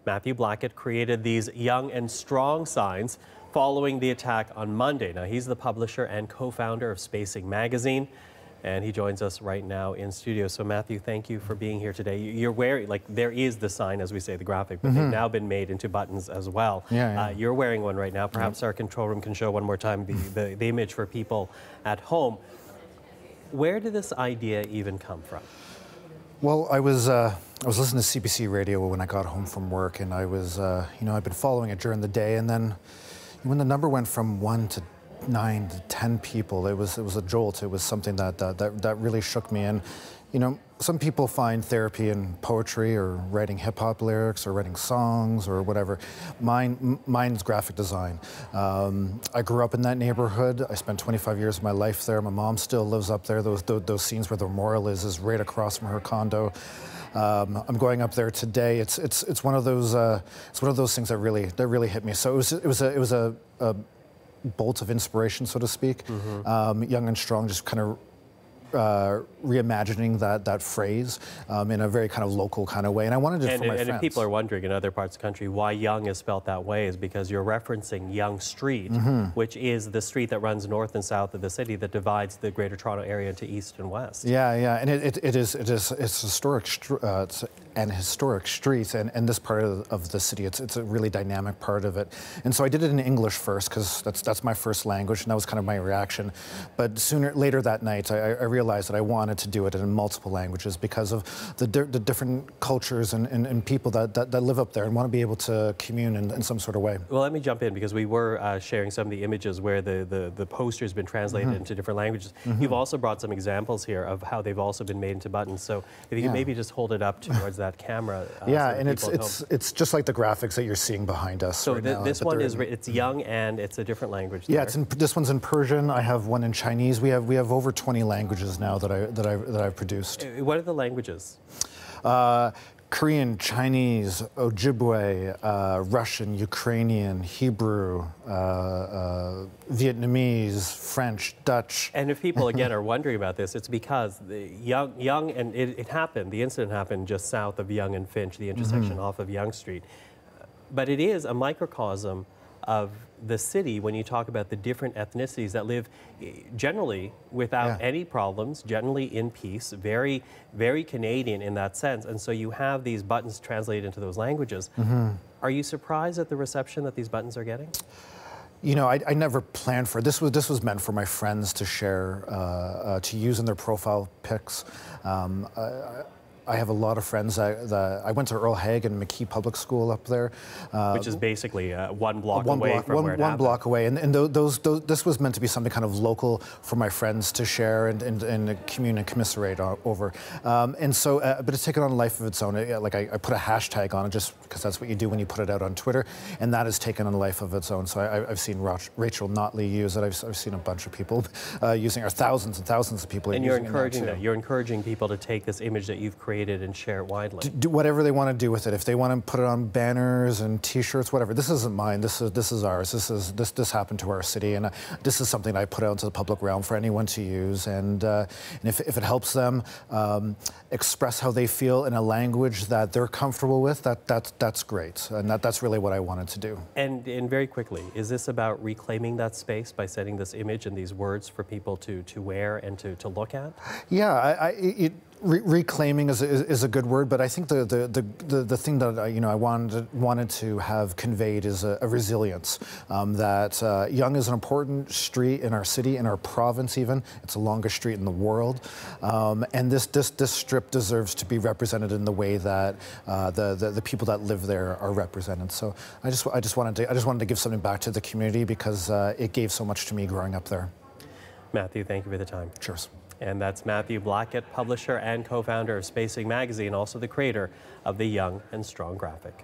Matthew Blackett created these Yonge and Strong signs following the attack on Monday. Now, he's the publisher and co-founder of Spacing Magazine, and he joins us right now in studio. So, Matthew, thank you for being here today. You're wearing, like, there is the sign, as we say, the graphic, but they've now been made into buttons as well. You're wearing one right now. Perhaps our control room can show one more time the image for people at home. Where did this idea even come from? Well, I was listening to CBC Radio when I got home from work, and I was, I'd been following it during the day, and then when the number went from 1 to 9 to 10 people, it was a jolt. It was something that really shook me. And some people find therapy in poetry or writing hip-hop lyrics or writing songs or whatever. Mine's graphic design. I grew up in that neighborhood. I spent 25 years of my life there. My mom still lives up there. Those scenes where the memorial is right across from her condo. I'm going up there today. It's one of those things that really hit me. So it was a bolt of inspiration, so to speak. Yonge and Strong just kind of reimagining that phrase in a very kind of local kind of way, and I wanted it for my friends. And if people are wondering in other parts of the country why Yonge is spelt that way, is because you're referencing Yonge Street, which is the street that runs north and south of the city that divides the Greater Toronto area into east and west. And it's historic. It's an historic street, and this part of the city, it's a really dynamic part of it. And so I did it in English first because that's my first language, and that was kind of my reaction. But later that night, I realized that I wanted to do it in multiple languages because of the different cultures and people that live up there and want to be able to commune in some sort of way. Well, let me jump in because we were sharing some of the images where the poster's been translated into different languages. You've also brought some examples here of how they've also been made into buttons. So if you could maybe just hold it up towards that camera. And it's just like the graphics that you're seeing behind us. So right this one it's Yonge and it's a different language. Yeah, this one's in Persian. I have one in Chinese. We have over 20 languages now that I've produced. What are the languages? Korean, Chinese, Ojibwe, Russian, Ukrainian, Hebrew, Vietnamese, French, Dutch. And if people, again, are wondering about this, it's because the Yonge and it happened, the incident happened just south of Yonge and Finch, the intersection off of Yonge Street. But it is a microcosm of the city when you talk about the different ethnicities that live generally without any problems, generally in peace, very, very Canadian in that sense. And so you have these buttons translated into those languages. Are you surprised at the reception that these buttons are getting? You know, I never planned for it. This was meant for my friends to share, to use in their profile pics. I have a lot of friends that I went to Earl Hagen McKee Public School up there, which is basically one block away from where it happened. One block away, and this was meant to be something kind of local for my friends to share and commune and commiserate over. And so, but it's taken on a life of its own. Like I put a hashtag on it just because that's what you do when you put it out on Twitter, and that has taken on a life of its own. So I've seen Rachel Notley use it. I've seen a bunch of people using it, or thousands and thousands of people. And you're encouraging that. You're encouraging people to take this image that you've created and share it widely. Do whatever they want to do with it. If they want to put it on banners and T-shirts, whatever. This isn't mine. This is ours. This happened to our city, and this is something I put out into the public realm for anyone to use. And if it helps them express how they feel in a language that they're comfortable with, that's great. And that's really what I wanted to do. And very quickly, is this about reclaiming that space by setting this image and these words for people to wear and to look at? Yeah, reclaiming is a good word, but I think the thing that I wanted to have conveyed is a resilience. That Yonge is an important street in our city, in our province even. It's the longest street in the world, and this strip deserves to be represented in the way that the people that live there are represented. So I just wanted to give something back to the community because it gave so much to me growing up there. Matthew, thank you for the time. Cheers. And that's Matthew Blackett, publisher and co-founder of Spacing Magazine, also the creator of the Yonge and Strong graphic.